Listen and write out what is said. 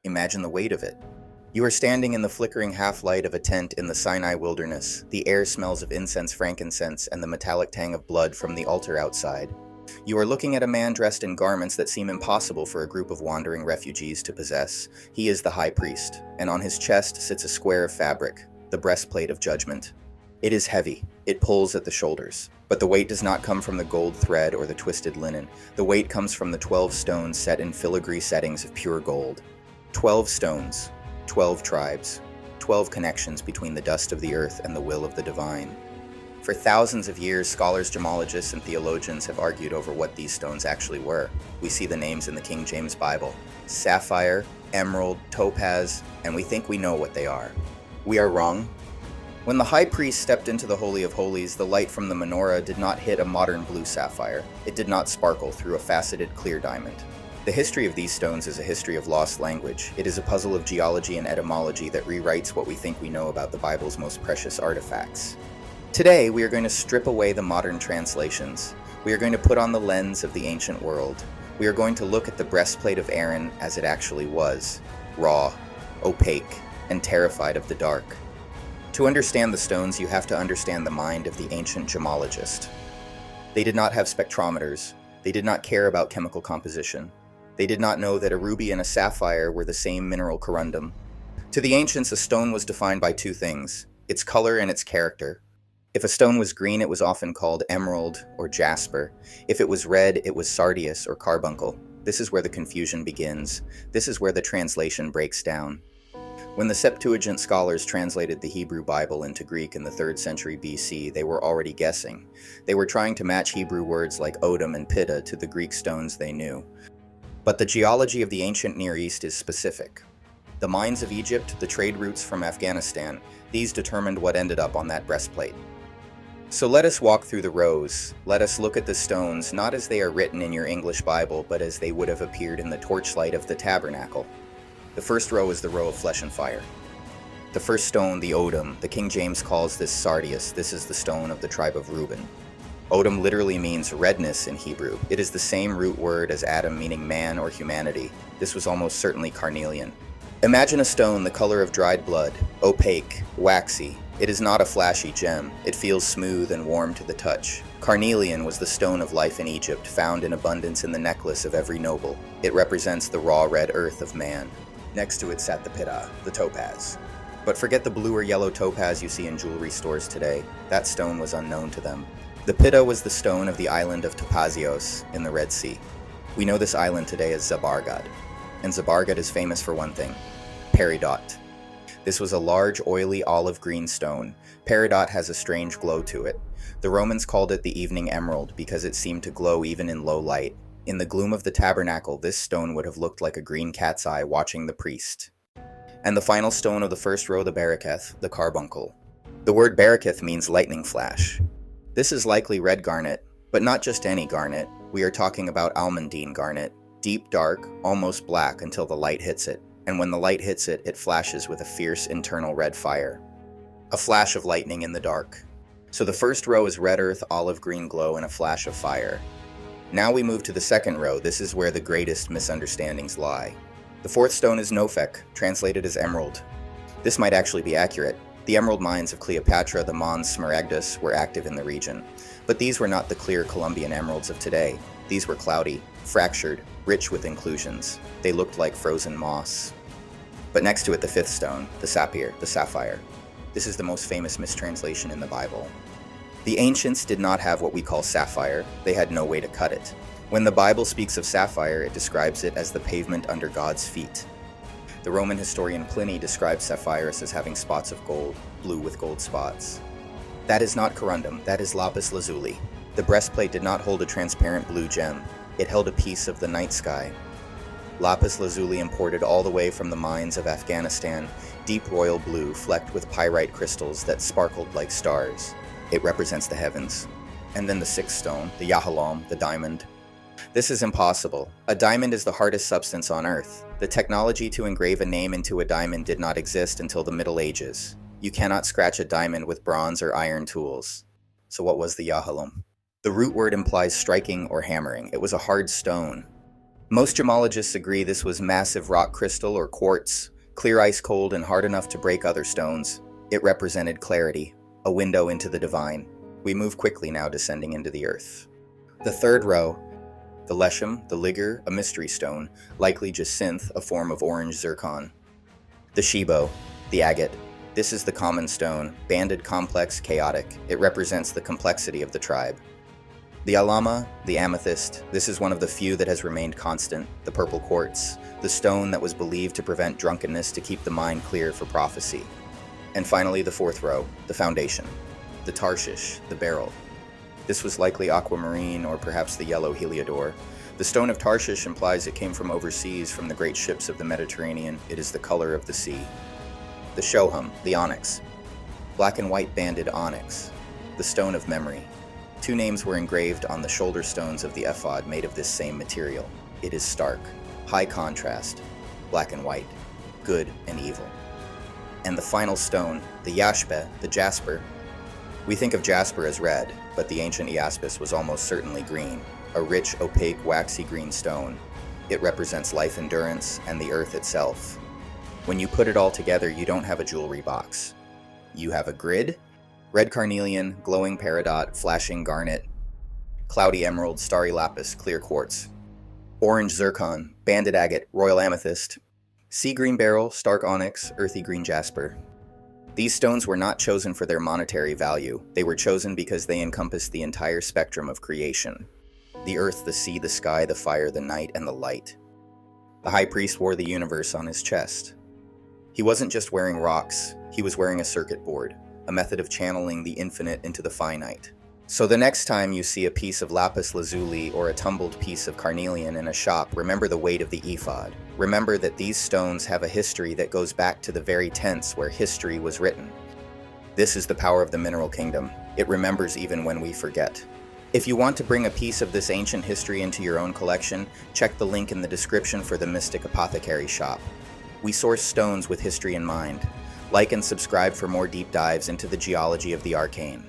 Imagine the weight of it. You are standing in the flickering half-light of a tent in the Sinai wilderness. The air smells of incense, frankincense, and the metallic tang of blood from the altar outside. You are looking at a man dressed in garments that seem impossible for a group of wandering refugees to possess. He is the high priest, and on his chest sits a square of fabric, the breastplate of judgment. It is heavy. It pulls at the shoulders. But the weight does not come from the gold thread or the twisted linen. The weight comes from the 12 stones set in filigree settings of pure gold. 12 stones, 12 tribes, 12 connections between the dust of the earth and the will of the divine. For thousands of years, scholars, gemologists, and theologians have argued over what these stones actually were. We see the names in the King James Bible: sapphire, emerald, topaz, and we think we know what they are. We are wrong. When the high priest stepped into the Holy of Holies, the light from the menorah did not hit a modern blue sapphire. It did not sparkle through a faceted clear diamond. The history of these stones is a history of lost language. It is a puzzle of geology and etymology that rewrites what we think we know about the Bible's most precious artifacts. Today, we are going to strip away the modern translations. We are going to put on the lens of the ancient world. We are going to look at the breastplate of Aaron as it actually was: raw, opaque, and terrified of the dark. To understand the stones, you have to understand the mind of the ancient gemologist. They did not have spectrometers. They did not care about chemical composition. They did not know that a ruby and a sapphire were the same mineral corundum. To the ancients, a stone was defined by two things: its color and its character. If a stone was green, it was often called emerald or jasper. If it was red, it was sardius or carbuncle. This is where the confusion begins. This is where the translation breaks down. When the Septuagint scholars translated the Hebrew Bible into Greek in the 3rd century BC, they were already guessing. They were trying to match Hebrew words like odom and pitta to the Greek stones they knew. But the geology of the ancient Near East is specific. The mines of Egypt, the trade routes from Afghanistan, these determined what ended up on that breastplate. So let us walk through the rows. Let us look at the stones, not as they are written in your English Bible, but as they would have appeared in the torchlight of the tabernacle. The first row is the row of flesh and fire. The first stone, the odom, the King James calls this sardius. This is the stone of the tribe of Reuben. Odom literally means redness in Hebrew. It is the same root word as Adam, meaning man or humanity. This was almost certainly carnelian. Imagine a stone the color of dried blood, opaque, waxy. It is not a flashy gem. It feels smooth and warm to the touch. Carnelian was the stone of life in Egypt, found in abundance in the necklace of every noble. It represents the raw red earth of man. Next to it sat the Peridot, the topaz. But forget the blue or yellow topaz you see in jewelry stores today. That stone was unknown to them. The Peridot was the stone of the island of Topazios in the Red Sea. We know this island today as Zabargad. And Zabargad is famous for one thing: Peridot. This was a large, oily, olive green stone. Peridot has a strange glow to it. The Romans called it the evening emerald because it seemed to glow even in low light. In the gloom of the tabernacle, this stone would have looked like a green cat's eye watching the priest. And the final stone of the first row, the baraketh, the carbuncle. The word baraketh means lightning flash. This is likely red garnet, but not just any garnet. We are talking about almandine garnet, deep dark, almost black until the light hits it. And when the light hits it, it flashes with a fierce internal red fire. A flash of lightning in the dark. So the first row is red earth, olive green glow, and a flash of fire. Now we move to the second row. This is where the greatest misunderstandings lie. The fourth stone is Nophek, translated as emerald. This might actually be accurate. The emerald mines of Cleopatra, the Mons Smaragdus, were active in the region. But these were not the clear Colombian emeralds of today. These were cloudy, fractured, rich with inclusions. They looked like frozen moss. But next to it, the fifth stone, the sapphire. This is the most famous mistranslation in the Bible. The ancients did not have what we call sapphire. They had no way to cut it. When the Bible speaks of sapphire, it describes it as the pavement under God's feet. The Roman historian Pliny describes sapphires as having spots of gold, blue with gold spots. That is not corundum, that is lapis lazuli. The breastplate did not hold a transparent blue gem. It held a piece of the night sky. Lapis lazuli imported all the way from the mines of Afghanistan, deep royal blue flecked with pyrite crystals that sparkled like stars. It represents the heavens. And then the sixth stone, the yahalom, the diamond. This is impossible. A diamond is the hardest substance on Earth. The technology to engrave a name into a diamond did not exist until the Middle Ages. You cannot scratch a diamond with bronze or iron tools. So what was the yahalom? The root word implies striking or hammering. It was a hard stone. Most gemologists agree this was massive rock crystal or quartz, clear ice cold and hard enough to break other stones. It represented clarity, a window into the divine. We move quickly now, descending into the earth. The third row, the leshem, the ligure, a mystery stone, likely jacinth, a form of orange zircon. The shebo, the agate. This is the common stone, banded, complex, chaotic. It represents the complexity of the tribe. The alama, the amethyst. This is one of the few that has remained constant. The purple quartz, the stone that was believed to prevent drunkenness to keep the mind clear for prophecy. And finally, the fourth row, the foundation. The Tarshish, the beryl. This was likely aquamarine or perhaps the yellow heliodor. The stone of Tarshish implies it came from overseas, from the great ships of the Mediterranean. It is the color of the sea. The shoham, the onyx. Black and white banded onyx, the stone of memory. 2 names were engraved on the shoulder stones of the ephod made of this same material. It is stark, high contrast, black and white, good and evil. And the final stone, the yashbe, the jasper. We think of jasper as red, but the ancient iaspis was almost certainly green, a rich, opaque, waxy green stone. It represents life endurance and the earth itself. When you put it all together, you don't have a jewelry box. You have a grid. Red carnelian, glowing peridot, flashing garnet, cloudy emerald, starry lapis, clear quartz, orange zircon, banded agate, royal amethyst, sea green beryl, stark onyx, earthy green jasper. These stones were not chosen for their monetary value. They were chosen because they encompass the entire spectrum of creation. The earth, the sea, the sky, the fire, the night, and the light. The high priest wore the universe on his chest. He wasn't just wearing rocks, he was wearing a circuit board, a method of channeling the infinite into the finite. So the next time you see a piece of lapis lazuli or a tumbled piece of carnelian in a shop, remember the weight of the ephod. Remember that these stones have a history that goes back to the very tense where history was written. This is the power of the mineral kingdom. It remembers even when we forget. If you want to bring a piece of this ancient history into your own collection, check the link in the description for the Mystic Apothecary shop. We source stones with history in mind. Like and subscribe for more deep dives into the geology of the arcane.